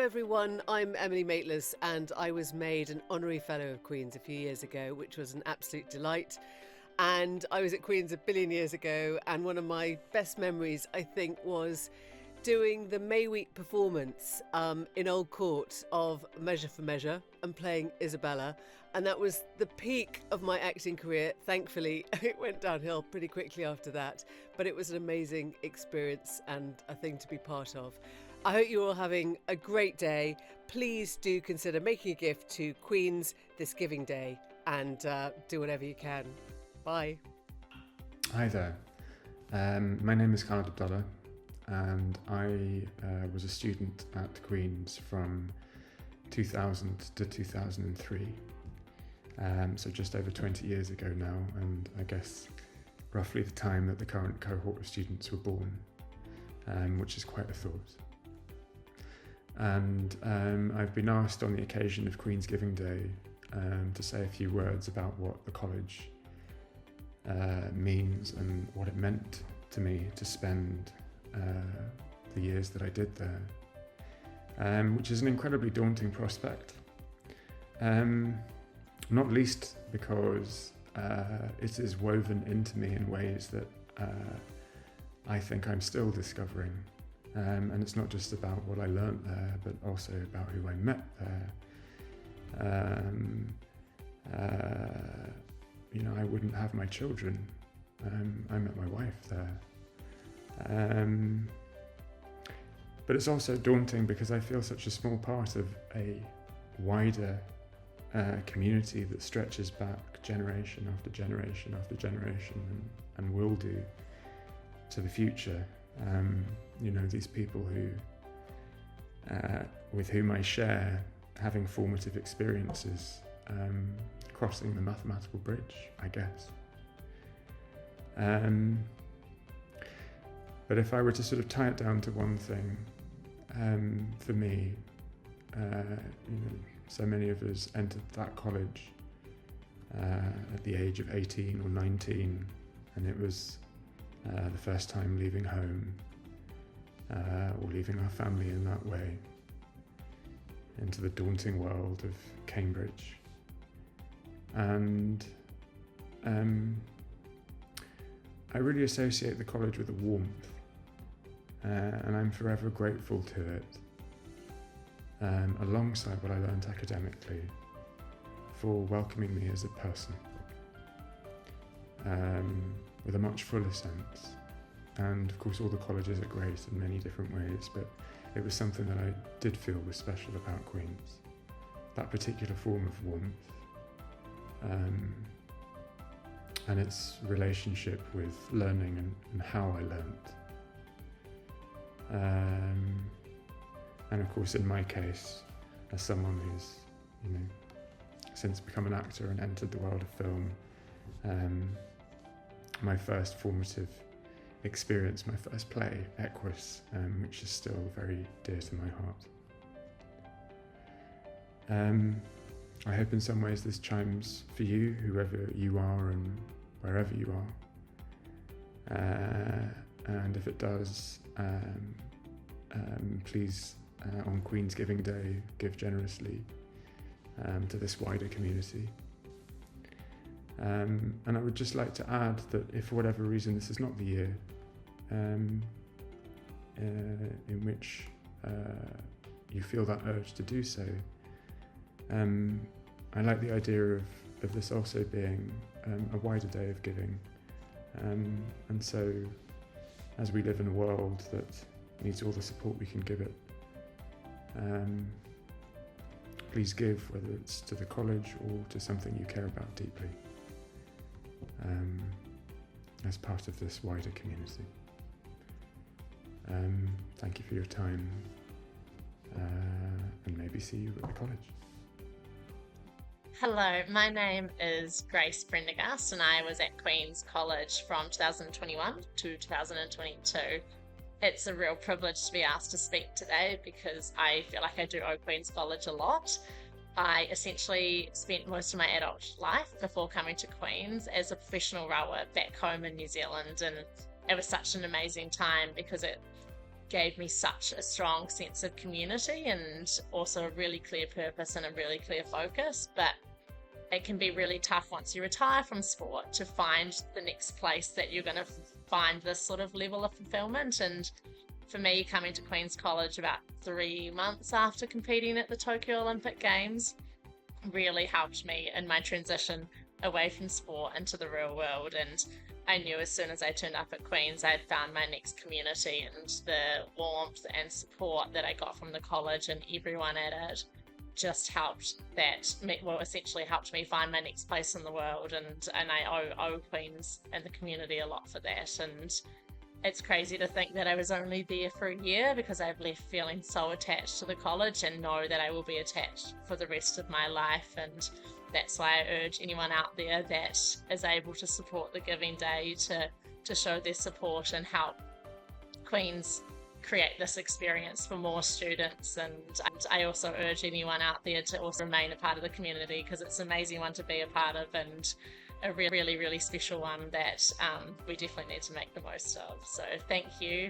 everyone, I'm Emily Maitlis and I was made an Honorary Fellow of Queen's a few years ago, which was an absolute delight. And I was at Queen's a billion years ago, and one of my best memories, I think, was doing the May Week performance in Old Court of Measure for Measure and playing Isabella. And that was the peak of my acting career. Thankfully, it went downhill pretty quickly after that, but it was an amazing experience and a thing to be part of. I hope you're all having a great day. Please do consider making a gift to Queen's this Giving Day and do whatever you can. Bye. Hi there. My name is Khalid Abdalla, and I was a student at Queen's from 2000 to 2003. So just over 20 years ago now, and I guess roughly the time that the current cohort of students were born, which is quite a thought. And I've been asked on the occasion of Queen's Giving Day to say a few words about what the college means and what it meant to me to spend the years that I did there, which is an incredibly daunting prospect, not least because it is woven into me in ways that I think I'm still discovering, and it's not just about what I learnt there, but also about who I met there. I wouldn't have my children. I met my wife there. But it's also daunting because I feel such a small part of a wider community that stretches back generation after generation after generation and will do to the future. These people who, with whom I share having formative experiences, crossing the mathematical bridge, I guess. But if I were to sort of tie it down to one thing, for me, so many of us entered that college at the age of 18 or 19, and it was the first time leaving home or leaving our family in that way into the daunting world of Cambridge. And I really associate the college with a warmth, and I'm forever grateful to it, alongside what I learned academically, for welcoming me as a person, with a much fuller sense. And of course all the colleges are great in many different ways, but it was something that I did feel was special about Queen's, that particular form of warmth, and its relationship with learning and how I learnt. And of course, in my case, as someone who's, since become an actor and entered the world of film, my first formative experience, my first play, Equus, which is still very dear to my heart. I hope in some ways this chimes for you, whoever you are and wherever you are. And if it does, please, on Queen's Giving Day, give generously to this wider community. And I would just like to add that if for whatever reason this is not the year in which you feel that urge to do so, I like the idea of this also being a wider day of giving. And so, as we live in a world that needs all the support we can give it, please give, whether it's to the college or to something you care about deeply, as part of this wider community. Thank you for your time, and maybe see you at the college. Hello, my name is Grace Prendergast and I was at Queen's College from 2021 to 2022. It's a real privilege to be asked to speak today because I feel like I do owe Queen's College a lot. I essentially spent most of my adult life before coming to Queen's as a professional rower back home in New Zealand, and it was such an amazing time because it gave me such a strong sense of community and also a really clear purpose and a really clear focus. But it can be really tough once you retire from sport to find the next place that you're going to find this sort of level of fulfillment. And for me, coming to Queen's College about 3 months after competing at the Tokyo Olympic Games really helped me in my transition away from sport into the real world. And I knew as soon as I turned up at Queen's, I'd found my next community, and the warmth and support that I got from the college and everyone at it just essentially helped me find my next place in the world. And I owe Queen's and the community a lot for that. And it's crazy to think that I was only there for a year, because I've left feeling so attached to the college and know that I will be attached for the rest of my life. And that's why I urge anyone out there that is able to support the Giving Day to show their support and help Queen's create this experience for more students. And I also urge anyone out there to also remain a part of the community, because it's an amazing one to be a part of, and a really, really special one that we definitely need to make the most of. So thank you